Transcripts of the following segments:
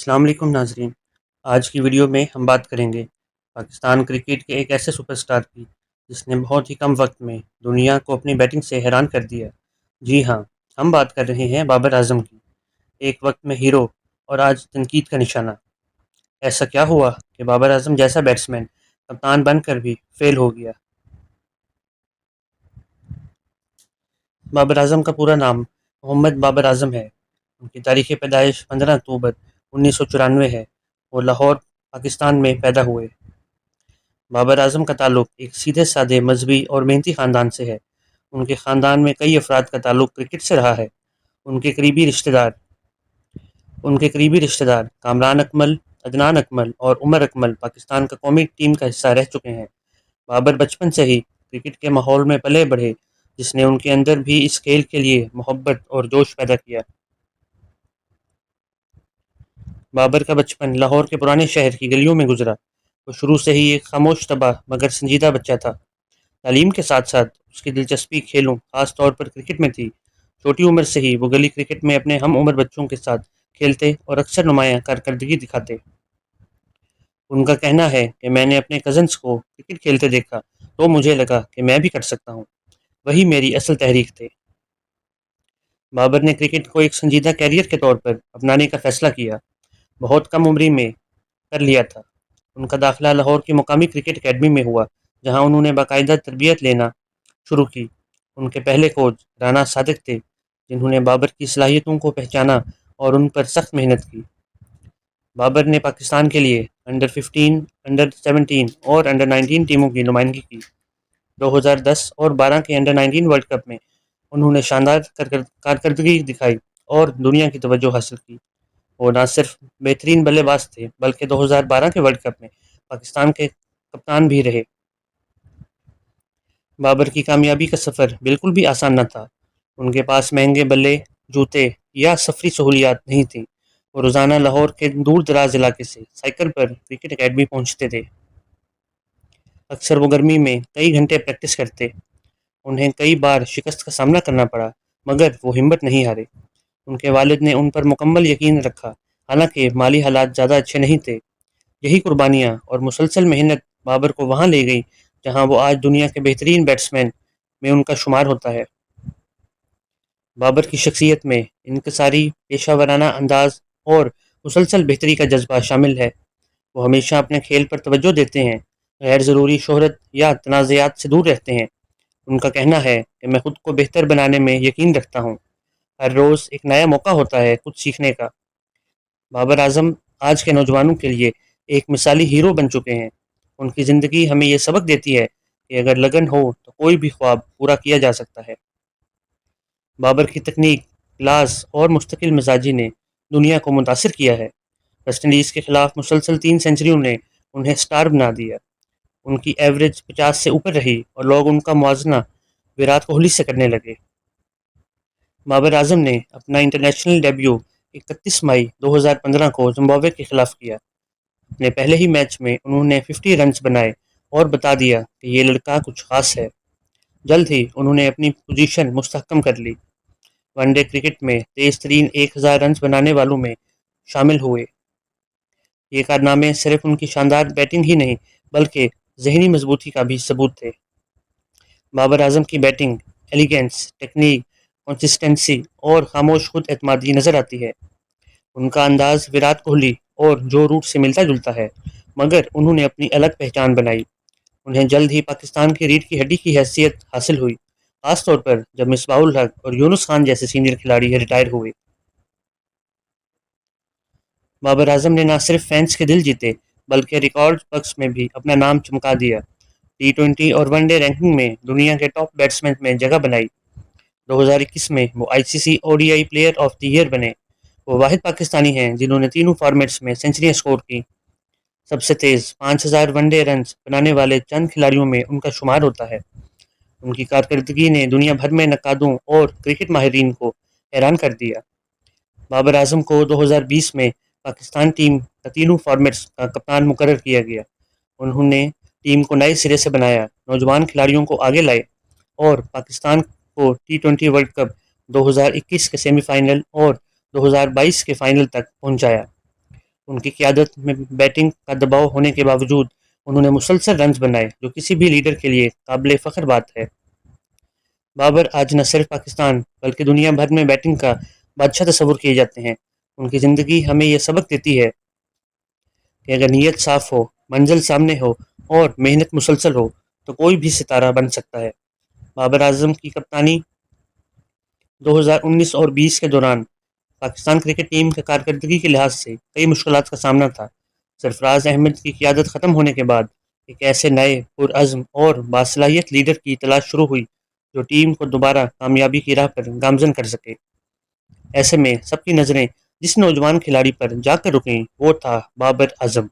السلام علیکم ناظرین۔ آج کی ویڈیو میں ہم بات کریں گے پاکستان کرکٹ کے ایک ایسے سپر سٹار کی جس نے بہت ہی کم وقت میں دنیا کو اپنی بیٹنگ سے حیران کر دیا۔ جی ہاں، ہم بات کر رہے ہیں بابر اعظم کی، ایک وقت میں ہیرو اور آج تنقید کا نشانہ۔ ایسا کیا ہوا کہ بابر اعظم جیسا بیٹسمین کپتان بن کر بھی فیل ہو گیا؟ بابر اعظم کا پورا نام محمد بابر اعظم ہے۔ ان کی تاریخ پیدائش 15 اکتوبر 1994 ہے۔ وہ لاہور، پاکستان میں پیدا ہوئے۔ بابر اعظم کا تعلق ایک سیدھے سادے مذہبی اور محنتی خاندان سے ہے۔ ان کے خاندان میں کئی افراد کا تعلق کرکٹ سے رہا ہے۔ ان کے قریبی رشتہ دار کامران اکمل، عدنان اکمل اور عمر اکمل پاکستان کا قومی ٹیم کا حصہ رہ چکے ہیں۔ بابر بچپن سے ہی کرکٹ کے ماحول میں پلے بڑھے، جس نے ان کے اندر بھی اس کھیل کے لیے محبت اور جوش پیدا کیا۔ بابر کا بچپن لاہور کے پرانے شہر کی گلیوں میں گزرا۔ وہ شروع سے ہی ایک خاموش طبع مگر سنجیدہ بچہ تھا۔ تعلیم کے ساتھ ساتھ اس کی دلچسپی کھیلوں، خاص طور پر کرکٹ میں تھی۔ چھوٹی عمر سے ہی وہ گلی کرکٹ میں اپنے ہم عمر بچوں کے ساتھ کھیلتے اور اکثر نمایاں کارکردگی دکھاتے۔ ان کا کہنا ہے کہ میں نے اپنے کزنز کو کرکٹ کھیلتے دیکھا تو مجھے لگا کہ میں بھی کر سکتا ہوں، وہی میری اصل تحریک تھے۔ بابر نے کرکٹ کو ایک سنجیدہ کیریئر کے طور پر اپنانے کا فیصلہ کیا۔ بہت کم عمری میں کر لیا تھا۔ ان کا داخلہ لاہور کی مقامی کرکٹ اکیڈمی میں ہوا، جہاں انہوں نے باقاعدہ تربیت لینا شروع کی۔ ان کے پہلے کوچ رانا صادق تھے، جنہوں نے بابر کی صلاحیتوں کو پہچانا اور ان پر سخت محنت کی۔ بابر نے پاکستان کے لیے انڈر 15، انڈر 17 اور انڈر 19 ٹیموں کی نمائندگی کی۔ 2010 اور 12 کے انڈر 19 ورلڈ کپ میں انہوں نے شاندار کارکردگی دکھائی اور دنیا کی توجہ حاصل کی۔ وہ نہ صرف بہترین بلے باز تھے بلکہ 2012 کے ورلڈ کپ میں پاکستان کے کپتان بھی رہے۔ بابر کی کامیابی کا سفر بالکل بھی آسان نہ تھا۔ ان کے پاس مہنگے بلے، جوتے یا سفری سہولیات نہیں تھیں۔ وہ روزانہ لاہور کے دور دراز علاقے سے سائیکل پر کرکٹ اکیڈمی پہنچتے تھے۔ اکثر وہ گرمی میں کئی گھنٹے پریکٹس کرتے۔ انہیں کئی بار شکست کا سامنا کرنا پڑا، مگر وہ ہمت نہیں ہارے۔ ان کے والد نے ان پر مکمل یقین رکھا، حالانکہ مالی حالات زیادہ اچھے نہیں تھے۔ یہی قربانیاں اور مسلسل محنت بابر کو وہاں لے گئی جہاں وہ آج دنیا کے بہترین بیٹسمین میں ان کا شمار ہوتا ہے۔ بابر کی شخصیت میں انکساری، پیشہ ورانہ انداز اور مسلسل بہتری کا جذبہ شامل ہے۔ وہ ہمیشہ اپنے کھیل پر توجہ دیتے ہیں، غیر ضروری شہرت یا تنازعات سے دور رہتے ہیں۔ ان کا کہنا ہے کہ میں خود کو بہتر بنانے میں یقین رکھتا ہوں۔ ہر روز ایک نیا موقع ہوتا ہے کچھ سیکھنے کا۔ بابر اعظم آج کے نوجوانوں کے لیے ایک مثالی ہیرو بن چکے ہیں۔ ان کی زندگی ہمیں یہ سبق دیتی ہے کہ اگر لگن ہو تو کوئی بھی خواب پورا کیا جا سکتا ہے۔ بابر کی تکنیک، کلاس اور مستقل مزاجی نے دنیا کو متاثر کیا ہے۔ ویسٹ انڈیز کے خلاف مسلسل 3 سنچریوں نے انہیں سٹار بنا دیا۔ ان کی ایوریج 50 سے اوپر رہی اور لوگ ان کا موازنہ وراٹ کوہلی سے کرنے لگے۔ بابر اعظم نے اپنا انٹرنیشنل ڈیبیو 31 مئی 2015 کو زمبابوے کے خلاف کیا۔ اپنے پہلے ہی میچ میں انہوں نے 50 رنز بنائے اور بتا دیا کہ یہ لڑکا کچھ خاص ہے۔ جلد ہی انہوں نے اپنی پوزیشن مستحکم کر لی۔ ون ڈے کرکٹ میں تیز ترین 1000 رنز بنانے والوں میں شامل ہوئے۔ یہ کارنامے صرف ان کی شاندار بیٹنگ ہی نہیں بلکہ ذہنی مضبوطی کا بھی ثبوت تھے۔ بابر اعظم کی بیٹنگ ایلیگنس، ٹیکنیک، کنسسٹنسی اور خاموش خود اعتمادی نظر آتی ہے۔ ان کا انداز وراٹ کوہلی اور جو روٹ سے ملتا جلتا ہے، مگر انہوں نے اپنی الگ پہچان بنائی۔ انہیں جلد ہی پاکستان کی ریڑھ کی ہڈی کی حیثیت حاصل ہوئی، خاص طور پر جب مصباح الحق اور یونس خان جیسے سینئر کھلاڑی ریٹائر ہوئے۔ بابر اعظم نے نہ صرف فینس کے دل جیتے بلکہ ریکارڈ بکس میں بھی اپنا نام چمکا دیا۔ T20 اور ون ڈے رینکنگ میں دنیا کے ٹاپ بیٹسمین میں جگہ بنائی۔ 2021 میں وہ ICC ODI player of the year بنے۔ وہ واحد پاکستانی ہیں جنہوں نے تینوں فارمیٹس میں سنچریاں سکور کی۔ سب سے تیز 5000 ون ڈے رنز بنانے والے چند کھلاڑیوں میں ان کا شمار ہوتا ہے۔ ان کی کارکردگی نے دنیا بھر میں نقادوں اور کرکٹ ماہرین کو حیران کر دیا۔ بابر اعظم کو 2020 میں پاکستان ٹیم کا تینوں فارمیٹس کا کپتان مقرر کیا گیا۔ انہوں نے ٹیم کو نئے سرے سے بنایا، نوجوان کھلاڑیوں کو آگے لائے اور پاکستان کو T20 ورلڈ کپ 2021 کے سیمی فائنل اور 2022 کے فائنل تک پہنچایا۔ ان کی قیادت میں بیٹنگ کا دباؤ ہونے کے باوجود انہوں نے مسلسل رنز بنائے، جو کسی بھی لیڈر کے لیے قابل فخر بات ہے۔ بابر آج نہ صرف پاکستان بلکہ دنیا بھر میں بیٹنگ کا بادشاہ تصور کیے جاتے ہیں۔ ان کی زندگی ہمیں یہ سبق دیتی ہے کہ اگر نیت صاف ہو، منزل سامنے ہو اور محنت مسلسل ہو تو کوئی بھی ستارہ بن سکتا ہے۔ بابر اعظم کی کپتانی 2019 اور 20 کے دوران پاکستان کرکٹ ٹیم کے کارکردگی کے لحاظ سے کئی مشکلات کا سامنا تھا۔ سرفراز احمد کی قیادت ختم ہونے کے بعد ایک ایسے نئے پرعزم اور باصلاحیت لیڈر کی تلاش شروع ہوئی جو ٹیم کو دوبارہ کامیابی کی راہ پر گامزن کر سکے۔ ایسے میں سب کی نظریں جس نوجوان کھلاڑی پر جا کر رکیں وہ تھا بابر اعظم،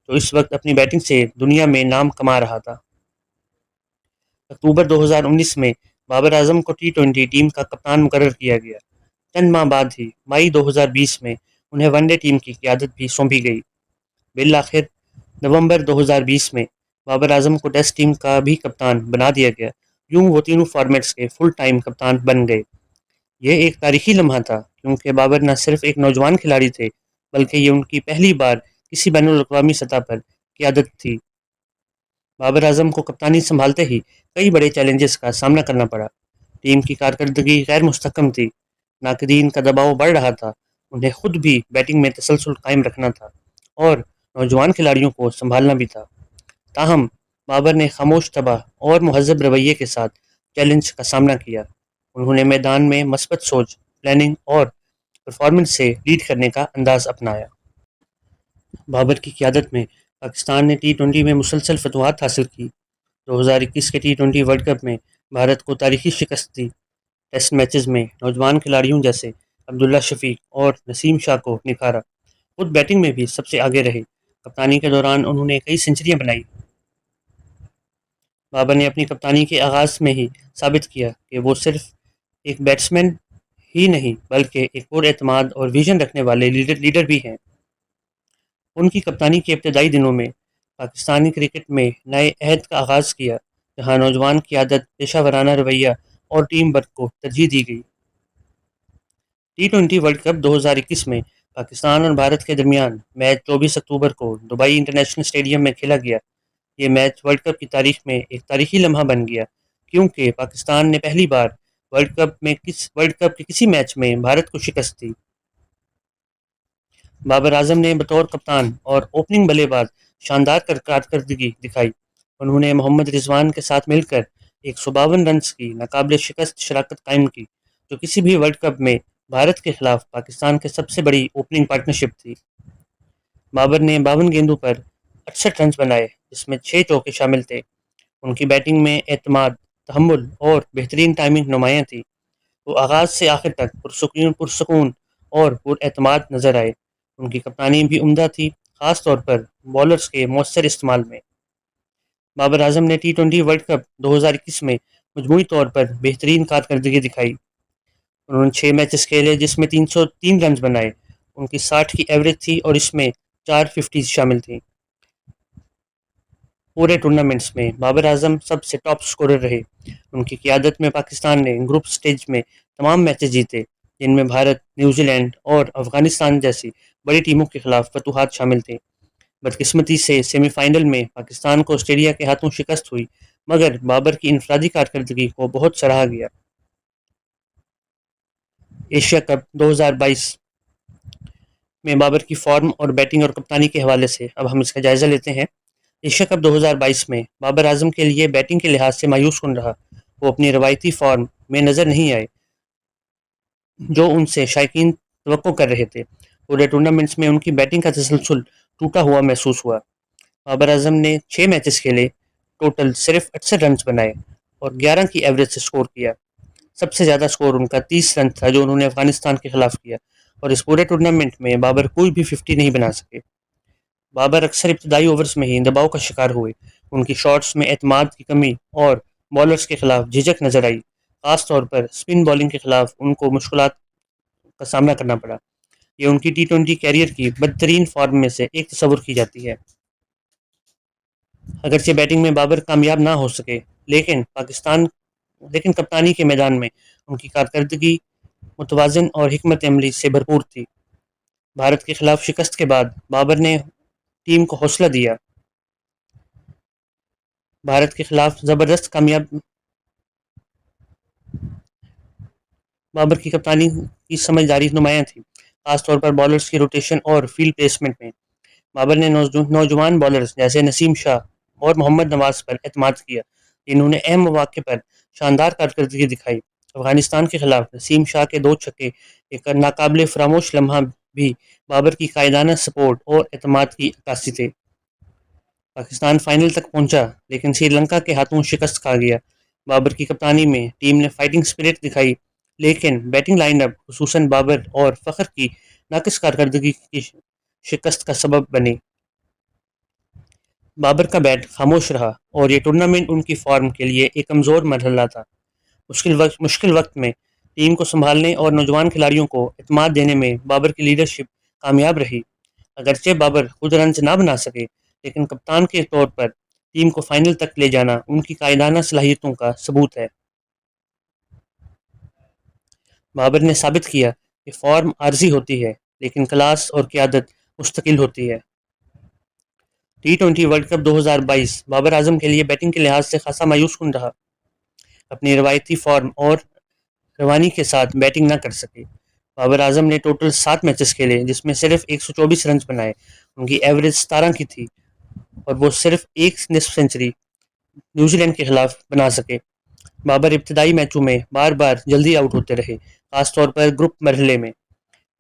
جو اس وقت اپنی بیٹنگ سے دنیا میں نام کما رہا تھا۔ اکتوبر 2019 میں بابر اعظم کو ٹی 20 ٹیم کا کپتان مقرر کیا گیا۔ چند ماہ بعد ہی مئی 2020 میں انہیں ون ڈے ٹیم کی قیادت بھی سونپی گئی۔ بالآخر نومبر 2020 میں بابر اعظم کو ٹیسٹ ٹیم کا بھی کپتان بنا دیا گیا۔ یوں وہ تینوں فارمیٹس کے فل ٹائم کپتان بن گئے۔ یہ ایک تاریخی لمحہ تھا کیونکہ بابر نہ صرف ایک نوجوان کھلاڑی تھے بلکہ یہ ان کی پہلی بار کسی بین الاقوامی سطح پر قیادت تھی۔ بابر اعظم کو کپتانی سنبھالتے ہی کئی بڑے چیلنجز کا سامنا کرنا پڑا۔ ٹیم کی کارکردگی غیر مستحکم تھی، ناقدین کا دباؤ بڑھ رہا تھا، انہیں خود بھی بیٹنگ میں تسلسل قائم رکھنا تھا اور نوجوان کھلاڑیوں کو سنبھالنا بھی تھا۔ تاہم بابر نے خاموش طبع اور مہذب رویے کے ساتھ چیلنج کا سامنا کیا۔ انہوں نے میدان میں مثبت سوچ، پلاننگ اور پرفارمنس سے لیڈ کرنے کا انداز اپنایا۔ بابر کی قیادت میں پاکستان نے ٹی 20 میں مسلسل فتوحات حاصل کی۔ 2021 کے ٹی 20 ورلڈ کپ میں بھارت کو تاریخی شکست دی۔ ٹیسٹ میچز میں نوجوان کھلاڑیوں جیسے عبداللہ شفیق اور نسیم شاہ کو نکھارا۔ خود بیٹنگ میں بھی سب سے آگے رہے۔ کپتانی کے دوران انہوں نے کئی سنچریاں بنائی۔ بابر نے اپنی کپتانی کے آغاز میں ہی ثابت کیا کہ وہ صرف ایک بیٹسمین ہی نہیں بلکہ ایک پر اعتماد اور ویژن رکھنے والے لیڈر بھی ہیں۔ ان کی کپتانی کے ابتدائی دنوں میں پاکستانی کرکٹ میں نئے عہد کا آغاز کیا، جہاں نوجوان قیادت، پیشہ ورانہ رویہ اور ٹیم ورک کو ترجیح دی گئی۔ ٹی 20 ورلڈ کپ 2021 میں پاکستان اور بھارت کے درمیان میچ 24 اکتوبر کو دبئی انٹرنیشنل اسٹیڈیم میں کھیلا گیا۔ یہ میچ ورلڈ کپ کی تاریخ میں ایک تاریخی لمحہ بن گیا کیونکہ پاکستان نے پہلی بار ورلڈ کپ کے کسی میچ میں بھارت کو شکست دی۔ بابر اعظم نے بطور کپتان اور اوپننگ بلے باز شاندار کارکردگی دکھائی۔ انہوں نے محمد رضوان کے ساتھ مل کر 152 رنز کی ناقابل شکست شراکت قائم کی، جو کسی بھی ورلڈ کپ میں بھارت کے خلاف پاکستان کی سب سے بڑی اوپننگ پارٹنرشپ تھی۔ بابر نے 52 گیندوں پر 68 رنز بنائے، جس میں 6 چوکے شامل تھے۔ ان کی بیٹنگ میں اعتماد، تحمل اور بہترین ٹائمنگ نمایاں تھی۔ وہ آغاز سے آخر تک پرسکون اور اعتماد نظر آئے۔ ان کی کپتانی بھی عمدہ تھی، خاص طور پر بولرز کے مؤثر استعمال میں۔ بابر اعظم نے ٹی 20 ورلڈ کپ 2021 میں مجموعی طور پر بہترین کارکردگی دکھائی۔ انہوں نے 6 میچز کھیلے جس میں 303 رنز بنائے۔ ان کی 60 کی ایوریج تھی اور اس میں 4 50 شامل تھیں۔ پورے ٹورنامنٹس میں بابر اعظم سب سے ٹاپ سکورر رہے۔ ان کی قیادت میں پاکستان نے گروپ سٹیج میں تمام میچز جیتے، جن میں بھارت، نیوزی لینڈ اور افغانستان جیسی بڑی ٹیموں کے خلاف فتوحات شامل تھے۔ بدقسمتی سے سیمی فائنل میں پاکستان کو آسٹریلیا کے ہاتھوں شکست ہوئی، مگر بابر کی انفرادی کارکردگی کو بہت سراہا گیا۔ ایشیا کپ 2022 میں بابر کی فارم اور بیٹنگ اور کپتانی کے حوالے سے اب ہم اس کا جائزہ لیتے ہیں۔ ایشیا کپ 2022 میں بابر اعظم کے لیے بیٹنگ کے لحاظ سے مایوس کن رہا۔ وہ اپنی روایتی فارم میں نظر نہیں آئے جو ان سے شائقین توقع کر رہے تھے۔ پورے ٹورنامنٹس میں ان کی بیٹنگ کا تسلسل ٹوٹا ہوا محسوس ہوا۔ بابر اعظم نے 6 میچز کھیلے، ٹوٹل صرف 68 رنز بنائے اور 11 کی ایوریج سے سکور کیا۔ سب سے زیادہ سکور ان کا 30 رن تھا جو انہوں نے افغانستان کے خلاف کیا، اور اس پورے ٹورنامنٹ میں بابر کوئی بھی 50 نہیں بنا سکے۔ بابر اکثر ابتدائی اوورز میں ہی دباؤ کا شکار ہوئے۔ ان کی شاٹس میں اعتماد کی کمی اور بالرز کے خلاف جھجک نظر آئی، خاص طور پر سپن بالنگ کے خلاف ان کو مشکلات کا سامنا کرنا پڑا۔ یہ ان کی ٹی 20 کیریئر کی بدترین فارم میں سے ایک تصور کی جاتی ہے۔ اگرچہ بیٹنگ میں بابر کامیاب نہ ہو سکے لیکن کپتانی کے میدان میں ان کی کارکردگی متوازن اور حکمت عملی سے بھرپور تھی۔ بھارت کے خلاف شکست کے بعد بابر نے ٹیم کو حوصلہ دیا. بھارت کے خلاف زبردست کامیاب بابر کی کپتانی کی سمجھداری نمایاں تھی، خاص طور پر بالرز کی روٹیشن اور فیلڈ پلیسمنٹ میں. بابر نے نوجوان بالرز جیسے نسیم شاہ اور محمد نواز پر اعتماد کیا، جنہوں نے اہم مواقع پر شاندار کارکردگی دکھائی. افغانستان کے خلاف نسیم شاہ کے 2 چھکے ایک ناقابل فراموش لمحہ بھی بابر کی قائدانہ سپورٹ اور اعتماد کی عکاسی تھے. پاکستان فائنل تک پہنچا لیکن سری لنکا کے ہاتھوں شکست کھا گیا. بابر کی کپتانی میں ٹیم نے فائٹنگ اسپرٹ دکھائی، لیکن بیٹنگ لائن اپ خصوصاً بابر اور فخر کی ناقص کارکردگی کی شکست کا سبب بنے. بابر کا بیٹ خاموش رہا اور یہ ٹورنامنٹ ان کی فارم کے لیے ایک کمزور مرحلہ تھا. مشکل وقت میں ٹیم کو سنبھالنے اور نوجوان کھلاڑیوں کو اعتماد دینے میں بابر کی لیڈرشپ کامیاب رہی. اگرچہ بابر خود رنز نہ بنا سکے، لیکن کپتان کے طور پر ٹیم کو فائنل تک لے جانا ان کی قائدانہ صلاحیتوں کا ثبوت ہے. بابر نے ثابت کیا کہ فارم عارضی ہوتی ہے، لیکن کلاس اور قیادت مستقل ہوتی ہے. T20 world cup 2022 Babar Azam کے لیے بیٹنگ کے لحاظ سے خاصا مایوس کن رہا. اپنی روایتی فارم اور روانی کے ساتھ بیٹنگ نہ کر سکے. بابر اعظم نے ٹوٹل 7 میچز کھیلے جس میں صرف 124 رنز بنائے. ان کی ایوریج 17 کی تھی اور وہ صرف ایک نصف سنچری نیوزی لینڈ کے خلاف بنا سکے. بابر ابتدائی میچوں میں بار بار جلدی آؤٹ ہوتے رہے، خاص طور پر گروپ مرحلے میں.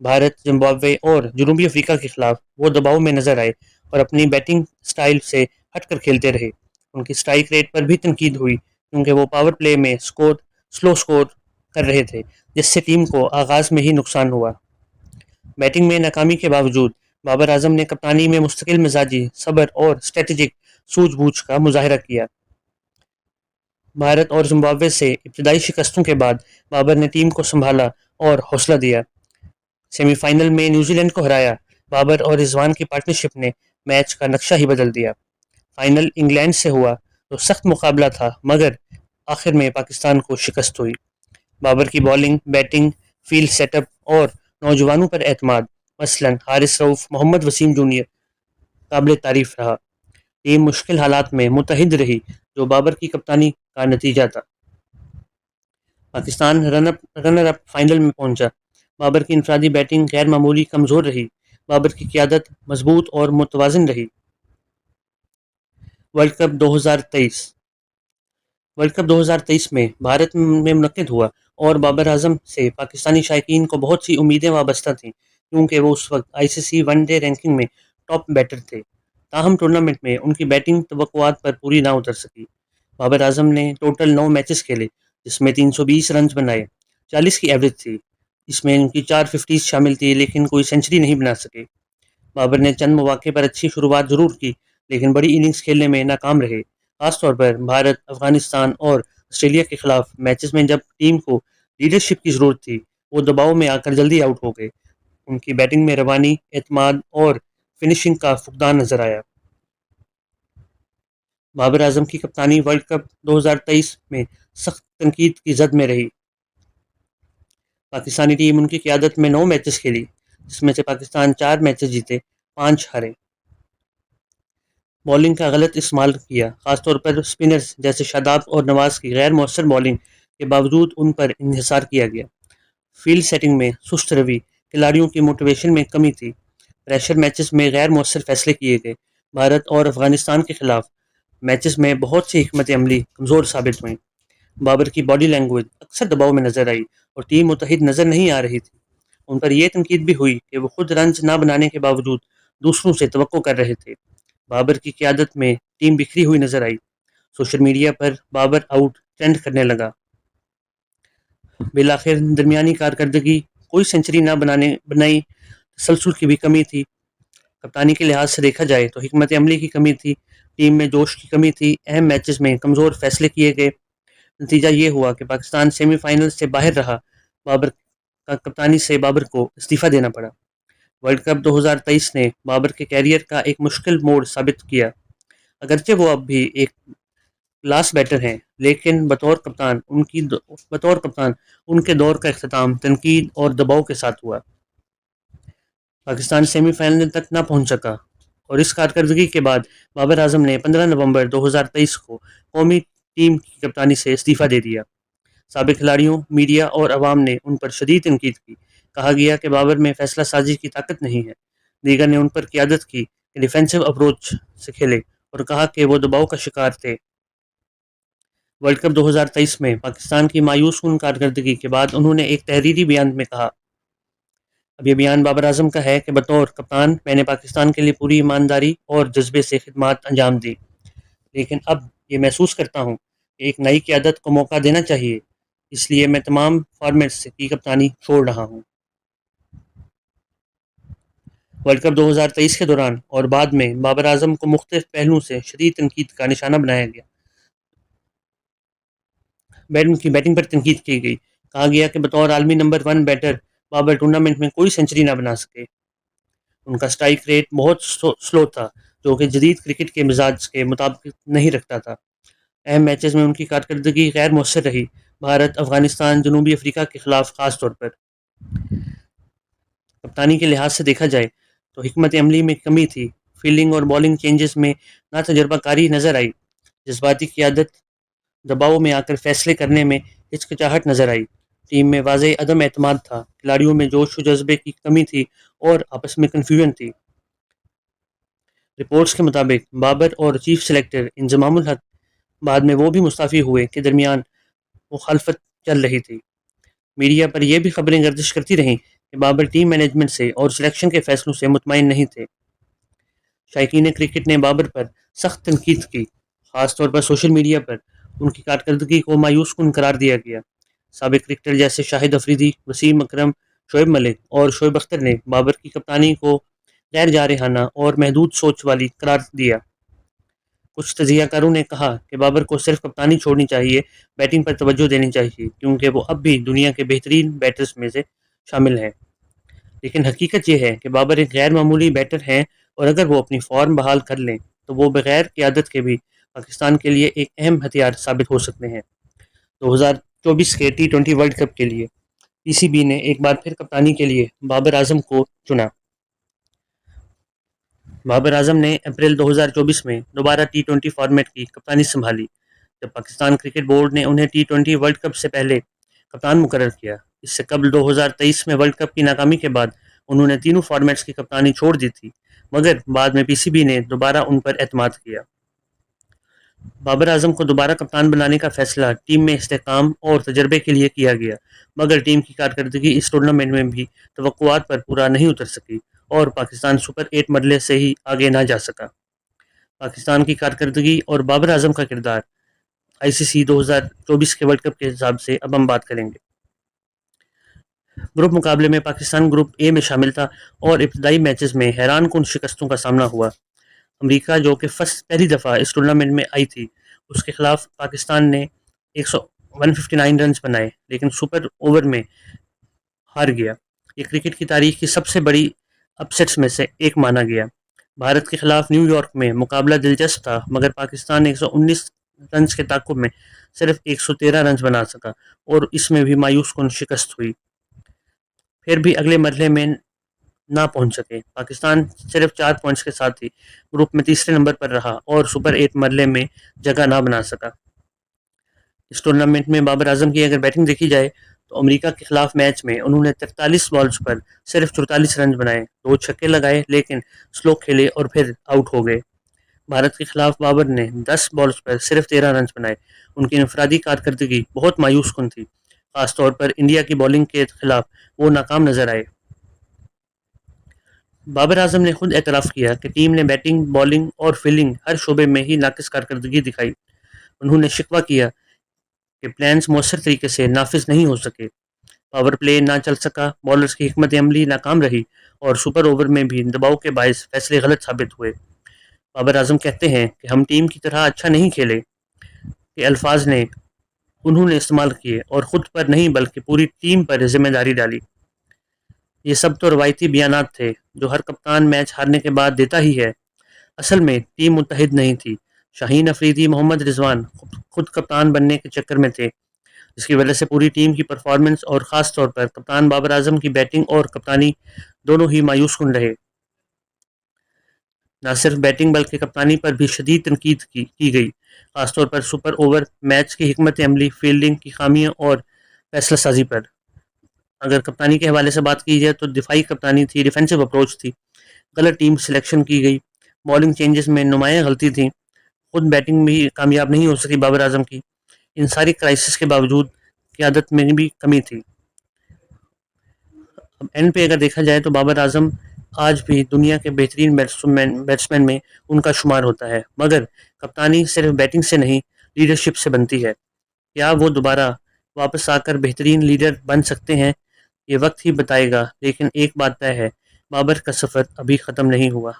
بھارت، زمبابوے اور جنوبی افریقہ کے خلاف وہ دباؤ میں نظر آئے اور اپنی بیٹنگ سٹائل سے ہٹ کر کھیلتے رہے. ان کی سٹرائک ریٹ پر بھی تنقید ہوئی کیونکہ وہ پاور پلے میں سلو سکور کر رہے تھے، جس سے ٹیم کو آغاز میں ہی نقصان ہوا. بیٹنگ میں ناکامی کے باوجود بابر اعظم نے کپتانی میں مستقل مزاجی، صبر اور اسٹریٹجک سوجھ بوجھ کا مظاہرہ کیا. بھارت اور زمبابوے سے ابتدائی شکستوں کے بعد بابر نے ٹیم کو سنبھالا اور حوصلہ دیا. سیمی فائنل میں نیوزی لینڈ کو ہرایا. بابر اور رضوان کی پارٹنرشپ نے میچ کا نقشہ ہی بدل دیا. فائنل انگلینڈ سے ہوا تو سخت مقابلہ تھا، مگر آخر میں پاکستان کو شکست ہوئی. بابر کی bowling, batting, field set up اور نوجوانوں پر اعتماد، مثلاً حارث رؤف، محمد وسیم جونیئر، قابل تعریف رہا. ٹیم مشکل حالات میں متحد رہی، جو بابر کی کپتانی کا نتیجہ تھا. پاکستان رنر اپ فائنل میں پہنچا. بابر کی انفرادی بیٹنگ غیر معمولی کمزور رہی. بابر کی قیادت مضبوط اور متوازن رہی. ورلڈ کپ 2023 ورلڈ کپ 2023 میں بھارت میں منعقد ہوا اور بابر اعظم سے پاکستانی شائقین کو بہت سی امیدیں وابستہ تھیں، کیونکہ وہ اس وقت ICC ون ڈے رینکنگ میں ٹاپ بیٹر تھے. تاہم ٹورنامنٹ میں ان کی بیٹنگ توقعات پر پوری نہ اتر سکی. بابر اعظم نے ٹوٹل 9 میچز کھیلے جس میں 320 رنز بنائے. 40 کی ایوریج تھی. اس میں ان کی 4 50 شامل تھی، لیکن کوئی سنچری نہیں بنا سکے. بابر نے چند مواقع پر اچھی شروعات ضرور کی، لیکن بڑی اننگز کھیلنے میں ناکام رہے. خاص طور پر بھارت، افغانستان اور آسٹریلیا کے خلاف میچز میں جب ٹیم کو لیڈرشپ کی ضرورت تھی، وہ دباؤ میں آ کر جلدی آؤٹ ہو گئے. ان کی بیٹنگ میں روانی، اعتماد اور فنشنگ کا فقدان نظر آیا. بابر اعظم کی کپتانی ورلڈ کپ 2023 میں سخت تنقید کی زد میں رہی. پاکستانی ٹیم ان کی قیادت میں 9 میچز کھیلی، جس میں سے پاکستان 4 میچز جیتے، 5 ہارے. بالنگ کا غلط استعمال کیا، خاص طور پر اسپنرز جیسے شاداب اور نواز کی غیر مؤثر بالنگ کے باوجود ان پر انحصار کیا گیا. فیلڈ سیٹنگ میں سست روی، کھلاڑیوں کی موٹیویشن میں کمی تھی. پریشر میچز میں غیر مؤثر فیصلے کیے گئے. بھارت اور افغانستان کے خلاف میچز میں بہت سی حکمت عملی کمزور ثابت ہوئیں. بابر کی باڈی لینگویج اکثر دباؤ میں نظر آئی اور ٹیم متحد نظر نہیں آ رہی تھی. ان پر یہ تنقید بھی ہوئی کہ وہ خود رنز نہ بنانے کے باوجود دوسروں سے توقع کر رہے تھے. بابر کی قیادت میں ٹیم بکھری ہوئی نظر آئی. سوشل میڈیا پر بابر آؤٹ ٹرینڈ کرنے لگا. بالآخر درمیانی کارکردگی، کوئی سنچری نہ بنائی، تسلسل کی بھی کمی تھی. کپتانی کے لحاظ سے دیکھا جائے تو حکمت عملی کی کمی تھی، ٹیم میں جوش کی کمی تھی، اہم میچز میں کمزور فیصلے کیے گئے. نتیجہ یہ ہوا کہ پاکستان سیمی فائنل سے باہر رہا. بابر کا کپتانی سے بابر کو استعفیٰ دینا پڑا. ورلڈ کپ 2023 نے بابر کے کیریئر کا ایک مشکل موڑ ثابت کیا. اگرچہ وہ اب بھی ایک کلاس بیٹر ہیں، لیکن بطور کپتان ان کے دور کا اختتام تنقید اور دباؤ کے ساتھ ہوا. پاکستان سیمی فائنل تک نہ پہنچ سکا اور اس کارکردگی کے بعد بابر اعظم نے 15 نومبر 2023 کو قومی ٹیم کی کپتانی سے استعفیٰ دے دیا۔ سابق کھلاڑیوں، میڈیا اور عوام نے ان پر شدید تنقید کی۔ کہا گیا کہ بابر میں فیصلہ سازی کی طاقت نہیں ہے۔ دیگر نے ان پر قیادت کی کہ ڈیفینسو اپروچ سے کھیلے اور کہا کہ وہ دباؤ کا شکار تھے۔ ورلڈ کپ 2023 میں پاکستان کی مایوس کن کارکردگی کے بعد انہوں نے ایک تحریری بیان میں کہا، اب یہ بیان بابر اعظم کا ہے کہ بطور کپتان میں نے پاکستان کے لیے پوری ایمانداری اور جذبے سے خدمات انجام دی، لیکن اب یہ محسوس کرتا ہوں کہ ایک نئی قیادت کو موقع دینا چاہیے، اس لیے میں تمام فارمیٹس کی کپتانی چھوڑ رہا ہوں۔ ورلڈ کپ 2023 کے دوران اور بعد میں بابر اعظم کو مختلف پہلوؤں سے شدید تنقید کا نشانہ بنایا گیا۔ بیٹنگ پر تنقید کی گئی۔ کہا گیا کہ بطور عالمی نمبر 1 بیٹر بابر ٹورنامنٹ میں کوئی سنچری نہ بنا سکے۔ ان کا سٹرائک ریٹ بہت سلو تھا، جو کہ جدید کرکٹ کے مزاج کے مطابق نہیں رکھتا تھا۔ اہم میچز میں ان کی کارکردگی غیر مؤثر رہی، بھارت، افغانستان، جنوبی افریقہ کے خلاف خاص طور پر۔ کپتانی کے لحاظ سے دیکھا جائے تو حکمت عملی میں کمی تھی، فیلڈنگ اور بالنگ چینجز میں نہ تجربہ کاری نظر آئی، جذباتی قیادت، دباؤ میں آ کر فیصلے کرنے میں ہچکچاہٹ نظر آئی، ٹیم میں واضح عدم اعتماد تھا، کھلاڑیوں میں جوش و جذبے کی کمی تھی اور آپس میں کنفیوژن تھی۔ رپورٹس کے مطابق بابر اور چیف سلیکٹر انضمام الحق بعد میں وہ بھی مستعفی ہوئے کے درمیان مخالفت چل رہی تھی۔ میڈیا پر یہ بھی خبریں گردش کرتی رہیں کہ بابر ٹیم مینجمنٹ سے اور سلیکشن کے فیصلوں سے مطمئن نہیں تھے۔ شائقین کرکٹ نے بابر پر سخت تنقید کی، خاص طور پر سوشل میڈیا پر ان کی کارکردگی کو مایوس کن قرار دیا گیا۔ سابق کرکٹر جیسے شاہد افریدی، وسیم اکرم، شعیب ملک اور شعیب اختر نے بابر کی کپتانی کو غیر جارحانہ اور محدود سوچ والی قرار دیا۔ کچھ تجزیہ کاروں نے کہا کہ بابر کو صرف کپتانی چھوڑنی چاہیے، بیٹنگ پر توجہ دینی چاہیے، کیونکہ وہ اب بھی دنیا کے بہترین بیٹرز میں سے شامل ہیں۔ لیکن حقیقت یہ ہے کہ بابر ایک غیر معمولی بیٹر ہیں اور اگر وہ اپنی فارم بحال کر لیں تو وہ بغیر قیادت کے بھی پاکستان کے لیے ایک اہم ہتھیار ثابت ہو سکتے ہیں۔ 2024 کے T20 ورلڈ کپ کے لیے پی سی بی نے ایک بار پھر کپتانی کے لیے بابر اعظم کو چنا۔ بابر اعظم نے اپریل 2024 میں دوبارہ T20 فارمیٹ کی کپتانی سنبھالی، جب پاکستان کرکٹ بورڈ نے انہیں T20 ورلڈ کپ سے پہلے کپتان مقرر کیا۔ اس سے قبل 2023 میں ورلڈ کپ کی ناکامی کے بعد انہوں نے تینوں فارمیٹس کی کپتانی چھوڑ دی تھی، مگر بعد میں پی سی بی نے دوبارہ ان پر اعتماد کیا۔ بابر اعظم کو دوبارہ کپتان بنانے کا فیصلہ ٹیم میں استحکام اور تجربے کے لیے کیا گیا، مگر ٹیم کی کارکردگی اس ٹورنامنٹ میں بھی توقعات پر پورا نہیں اتر سکی اور پاکستان سپر 8 مرحلے سے ہی آگے نہ جا سکا۔ پاکستان کی کارکردگی اور بابر اعظم کا کردار آئی سی سی 2024 کے ورلڈ کپ کے حساب سے اب ہم بات کریں گے۔ گروپ مقابلے میں پاکستان گروپ اے میں شامل تھا اور ابتدائی میچز میں حیران کن شکستوں کا سامنا ہوا۔ امریکہ، جو کہ پہلی دفعہ اس ٹورنامنٹ میں آئی تھی، اس کے خلاف پاکستان نے 159 رنز بنائے، لیکن سپر اوور میں ہار گیا۔ یہ کرکٹ کی تاریخ کی سب سے بڑی اپسیٹس میں سے ایک مانا گیا۔ بھارت کے خلاف نیو یارک میں مقابلہ دلچسپ تھا، مگر پاکستان 119 رنز کے تعاقب میں صرف 113 رنز بنا سکا اور اس میں بھی مایوس کن شکست ہوئی۔ پھر بھی اگلے مرحلے میں نہ پہنچ سکے۔ پاکستان صرف 4 پوائنٹس کے ساتھ ہی گروپ میں تیسرے نمبر پر رہا اور سپر 8 مرحلے میں جگہ نہ بنا سکا۔ اس ٹورنامنٹ میں بابر اعظم کی اگر بیٹنگ دیکھی جائے تو امریکہ کے خلاف میچ میں انہوں نے 43 بالز پر صرف 44 رنز بنائے، 2 چھکے لگائے لیکن سلو کھیلے اور پھر آؤٹ ہو گئے۔ بھارت کے خلاف بابر نے 10 بالز پر صرف 13 رنز بنائے۔ ان کی انفرادی کارکردگی بہت مایوس کن تھی، خاص طور پر انڈیا کی بالنگ کے خلاف وہ ناکام نظر آئے۔ بابر اعظم نے خود اعتراف کیا کہ ٹیم نے بیٹنگ، بالنگ اور فیلڈنگ ہر شعبے میں ہی ناقص کارکردگی دکھائی۔ انہوں نے شکوہ کیا کہ پلانز مؤثر طریقے سے نافذ نہیں ہو سکے، پاور پلے نہ چل سکا، بالرز کی حکمت عملی ناکام رہی اور سپر اوور میں بھی دباؤ کے باعث فیصلے غلط ثابت ہوئے۔ بابر اعظم کہتے ہیں کہ ہم ٹیم کی طرح اچھا نہیں کھیلے، کہ الفاظ نے انہوں نے استعمال کیے اور خود پر نہیں بلکہ پوری ٹیم پر ذمہ داری ڈالی۔ یہ سب تو روایتی بیانات تھے جو ہر کپتان میچ ہارنے کے بعد دیتا ہی ہے۔ اصل میں ٹیم متحد نہیں تھی۔ شاہین افریدی، محمد رضوان خود کپتان بننے کے چکر میں تھے۔ جس کی وجہ سے پوری ٹیم کی پرفارمنس اور خاص طور پر کپتان بابر اعظم کی بیٹنگ اور کپتانی دونوں ہی مایوس کن رہے۔ نہ صرف بیٹنگ بلکہ کپتانی پر بھی شدید تنقید کی گئی، خاص طور پر سپر اوور میچ کی حکمت عملی، فیلڈنگ کی خامیاں اور فیصلہ سازی پر۔ اگر کپتانی کے حوالے سے بات کی جائے تو دفاعی کپتانی تھی، ڈیفینسو اپروچ تھی، غلط ٹیم سلیکشن کی گئی، بالنگ چینجز میں نمایاں غلطی تھی، خود بیٹنگ بھی کامیاب نہیں ہو سکی بابر اعظم کی۔ ان ساری کرائسس کے باوجود قیادت میں بھی کمی تھی۔ اب اینڈ پہ اگر دیکھا جائے تو بابر اعظم آج بھی دنیا کے بہترین بیٹسمین میں ان کا شمار ہوتا ہے، مگر کپتانی صرف بیٹنگ سے نہیں، لیڈرشپ سے بنتی ہے۔ کیا وہ دوبارہ واپس آ کر بہترین لیڈر بن سکتے ہیں؟ یہ وقت ہی بتائے گا، لیکن ایک بات طے ہے، بابر کا سفر ابھی ختم نہیں ہوا۔